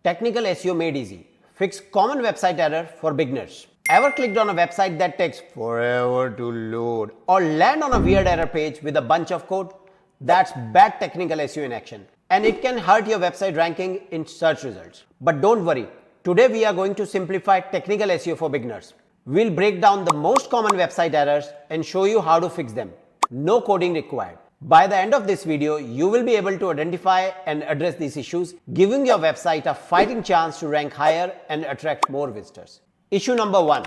Technical SEO made easy. Fix common website error for beginners. Ever clicked on a website that takes forever to load or land on a weird error page with a bunch of code? That's bad technical SEO in action, and it can hurt your website ranking in search results. But don't worry. Today we are going to simplify technical SEO for beginners. We'll break down the most common website errors and show you how to fix them. No coding required. By the end of this video, you will be able to identify and address these issues, giving your website a fighting chance to rank higher and attract more visitors. Issue number 1.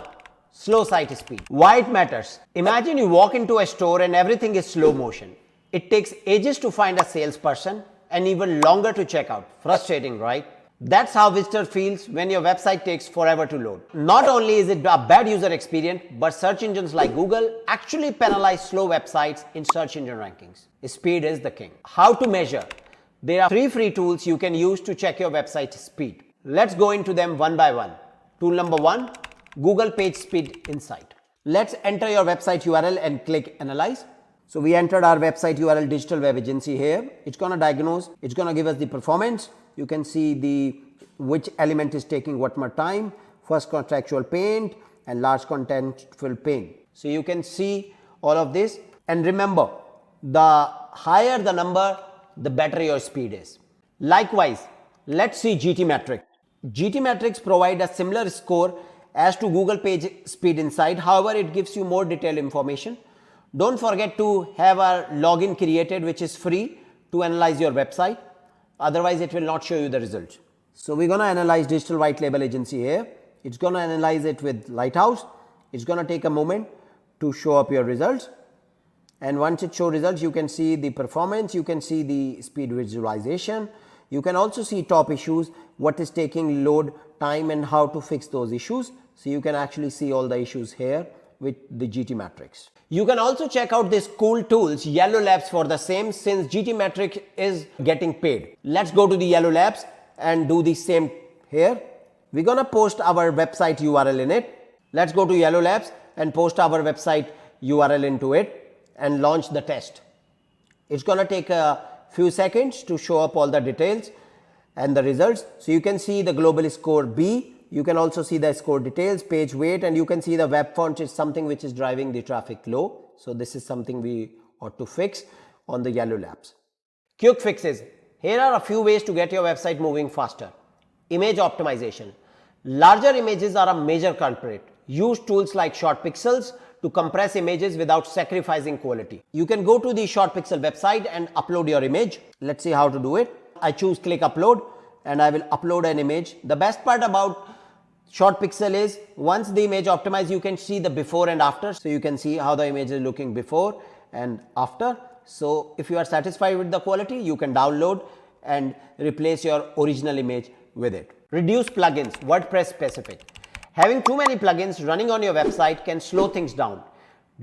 Slow site speed. Why it matters? Imagine you walk into a store and everything is slow motion. It takes ages to find a salesperson and even longer to check out. Frustrating, right? That's how visitor feels when your website takes forever to load. Not only is it a bad user experience, but search engines like Google actually penalize slow websites in search engine rankings. Speed is the king. How to measure? There are 3 free tools you can use to check your website speed. Let's go into them one by one. Tool number 1, Google PageSpeed Insight. Let's enter your website URL and click Analyze. So we entered our website URL digital web agency here. It's going to diagnose, it's going to give us the performance. You can see which element is taking what more time, first contextual paint and large contentful paint. So you can see all of this, and remember, the higher the number, the better your speed is. Likewise, let's see GTmetrix. GTmetrix provide a similar score as to Google PageSpeed Insight. However, it gives you more detailed information. Don't forget to have a login created which is free to analyze your website. Otherwise, it will not show you the results. So we're going to analyze digital white label agency here. It's going to analyze it with Lighthouse. It's going to take a moment to show up your results. And once it shows results, you can see the performance, you can see the speed visualization. You can also see top issues, what is taking load time and how to fix those issues. So you can actually see all the issues here with the GTmetrix. You can also check out these cool tools, Yellow Labs, for the same, since GTmetrix is getting paid. Let's go to the Yellow Labs and do the same here. We're going to post our website URL in it. Let's go to Yellow Labs and post our website URL into it and launch the test. It's going to take a few seconds to show up all the details and the results. So you can see the global score B. You can also see the score details, page weight, and you can see the web font is something which is driving the traffic low. So this is something we ought to fix on the Yellow Labs. Quick fixes. Here are a few ways to get your website moving faster. Image optimization. Larger images are a major culprit. Use tools like Short Pixels to compress images without sacrificing quality. You can go to the Short Pixel website and upload your image. Let's see how to do it. I choose click upload and I will upload an image. The best part about Short Pixel is once the image optimized, you can see the before and after. So you can see how the image is looking before and after. So if you are satisfied with the quality, you can download and replace your original image with it. Reduce plugins, WordPress specific. Having too many plugins running on your website can slow things down.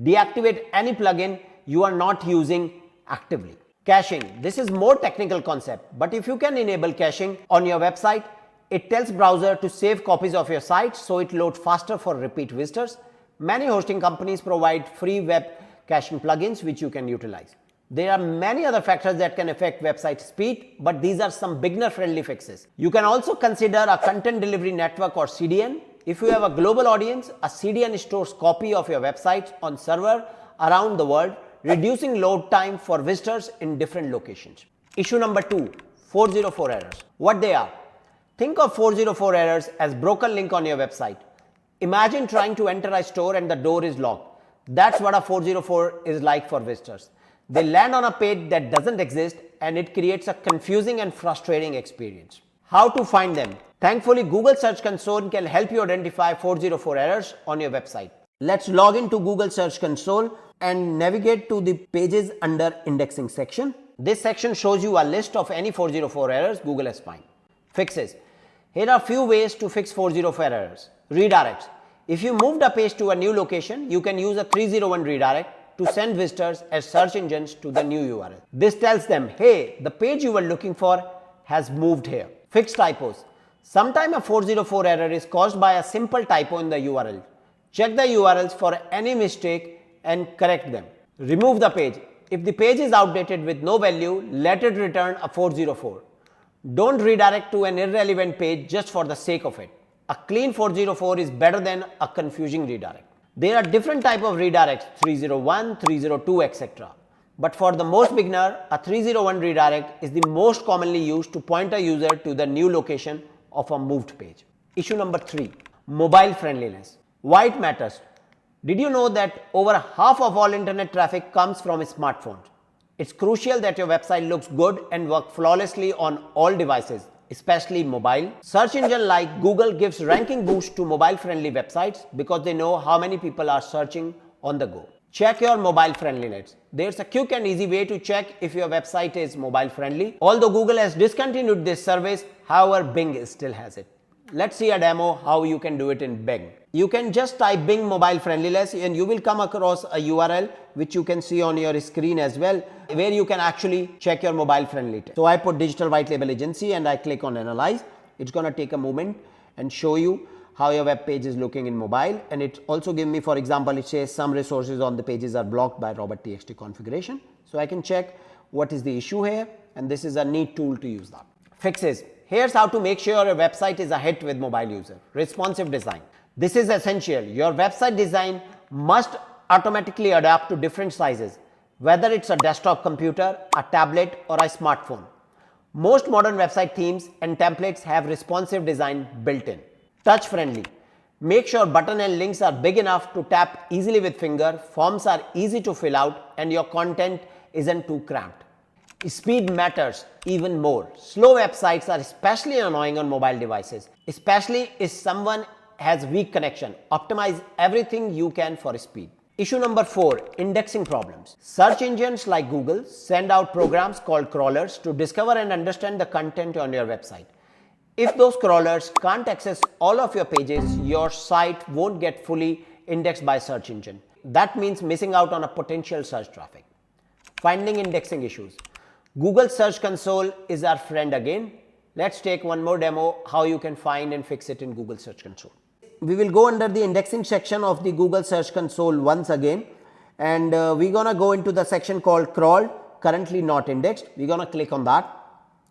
Deactivate any plugin you are not using actively. Caching. This is more technical concept, but if you can enable caching on your website, it tells browser to save copies of your site so it loads faster for repeat visitors. Many hosting companies provide free web caching plugins which you can utilize. There are many other factors that can affect website speed, but these are some beginner friendly fixes. You can also consider a content delivery network or CDN. If you have a global audience, a CDN stores copy of your website on server around the world, reducing load time for visitors in different locations. Issue number 2, 404 errors. What they are? Think of 404 errors as broken link on your website. Imagine trying to enter a store and the door is locked. That's what a 404 is like for visitors. They land on a page that doesn't exist and it creates a confusing and frustrating experience. How to find them? Thankfully, Google Search Console can help you identify 404 errors on your website. Let's log into Google Search Console and navigate to the pages under indexing section. This section shows you a list of any 404 errors Google has found. Fixes. Here are a few ways to fix 404 errors. Redirects. If you moved a page to a new location, you can use a 301 redirect to send visitors as search engines to the new URL. This tells them, hey, the page you were looking for has moved here. Fix typos. Sometimes a 404 error is caused by a simple typo in the URL. Check the URLs for any mistake and correct them. Remove the page. If the page is outdated with no value, let it return a 404. Don't redirect to an irrelevant page just for the sake of it. A clean 404 is better than a confusing redirect. There are different types of redirects, 301, 302, etc. But for the most beginner, a 301 redirect is the most commonly used to point a user to the new location of a moved page. Issue number 3, mobile friendliness. Why it matters? Did you know that over half of all internet traffic comes from smartphones? It's crucial that your website looks good and works flawlessly on all devices, especially mobile. Search engine like Google gives ranking boost to mobile friendly websites because they know how many people are searching on the go. Check your mobile friendliness. There's a quick and easy way to check if your website is mobile friendly. Although Google has discontinued this service, however, Bing still has it. Let's see a demo how you can do it in Bing. You can just type Bing mobile friendliness and you will come across a URL which you can see on your screen as well, where you can actually check your mobile friendliness. So I put digital white label agency and I click on analyze. It's going to take a moment and show you how your web page is looking in mobile, and it also give me, for example, it says some resources on the pages are blocked by robot.txt configuration. So I can check what is the issue here, and this is a neat tool to use that. Fixes. Here's how to make sure your website is a hit with mobile user. Responsive design. This is essential. Your website design must automatically adapt to different sizes, whether it's a desktop computer, a tablet, or a smartphone. Most modern website themes and templates have responsive design built in. Touch friendly. Make sure button and links are big enough to tap easily with finger, forms are easy to fill out, and your content isn't too cramped. Speed matters even more. Slow websites are especially annoying on mobile devices, especially if someone has weak connection. Optimize everything you can for speed. Issue number 4, indexing problems. Search engines like Google send out programs called crawlers to discover and understand the content on your website. If those crawlers can't access all of your pages, your site won't get fully indexed by search engine. That means missing out on a potential search traffic. Finding indexing issues. Google Search Console is our friend again. Let's take one more demo how you can find and fix it in Google Search Console. We will go under the indexing section of the Google Search Console once again, and we're gonna go into the section called crawled, currently not indexed. We're gonna click on that,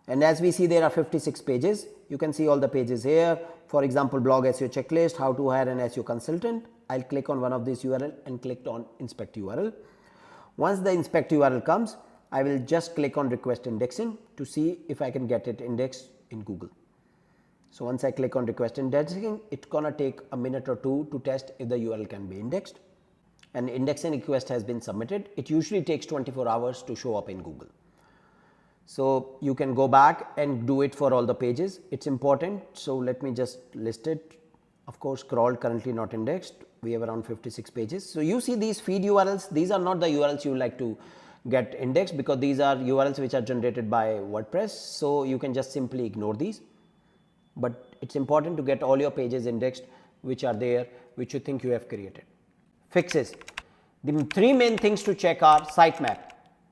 and as we see, there are 56 pages. You can see all the pages here. For example, blog SEO checklist, how to hire an SEO consultant. I'll click on one of these URL and click on inspect URL. Once the inspect URL comes, I will just click on request indexing to see if I can get it indexed in Google. So once I click on request indexing, it's gonna take a minute or two to test if the URL can be indexed. An indexing request has been submitted. It usually takes 24 hours to show up in Google. So you can go back and do it for all the pages. It's important. So let me just list it. Of course, crawled, currently not indexed. We have around 56 pages. So you see these feed URLs. These are not the URLs you like to get indexed because these are URLs which are generated by WordPress. So you can just simply ignore these. But it's important to get all your pages indexed which are there, which you think you have created. Fixes. The 3 main things to check are sitemap.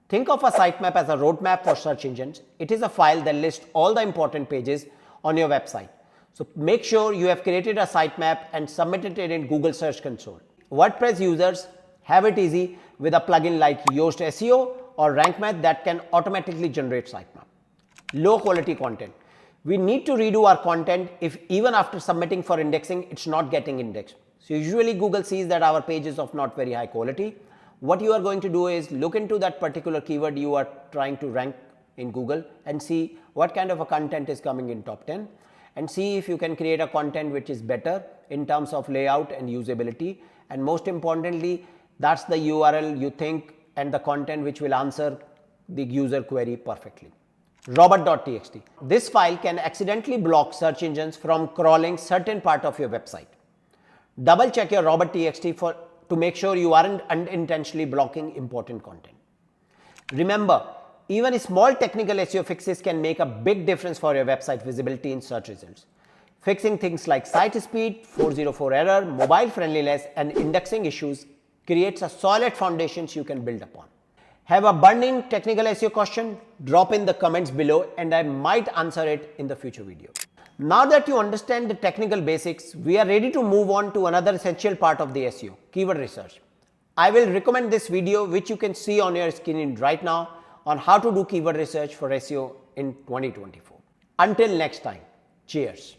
Think of a sitemap as a roadmap for search engines. It is a file that lists all the important pages on your website. So make sure you have created a sitemap and submitted it in Google Search Console. WordPress users have it easy with a plugin like Yoast SEO or RankMath that can automatically generate sitemap. Low quality content. We need to redo our content if even after submitting for indexing, it's not getting indexed. So usually Google sees that our page is of not very high quality. What you are going to do is look into that particular keyword you are trying to rank in Google and see what kind of a content is coming in top 10, and see if you can create a content which is better in terms of layout and usability, and most importantly, that's the URL you think and the content which will answer the user query perfectly. Robot.txt. This file can accidentally block search engines from crawling certain part of your website. Double check your robot.txt to make sure you aren't unintentionally blocking important content. Remember, even small technical SEO fixes can make a big difference for your website visibility in search results. Fixing things like site speed, 404 error, mobile friendliness, and indexing issues creates a solid foundation you can build upon. Have a burning technical SEO question? Drop in the comments below and I might answer it in the future video. Now that you understand the technical basics, we are ready to move on to another essential part of the SEO, keyword research. I will recommend this video which you can see on your screen right now on how to do keyword research for SEO in 2024. Until next time, cheers.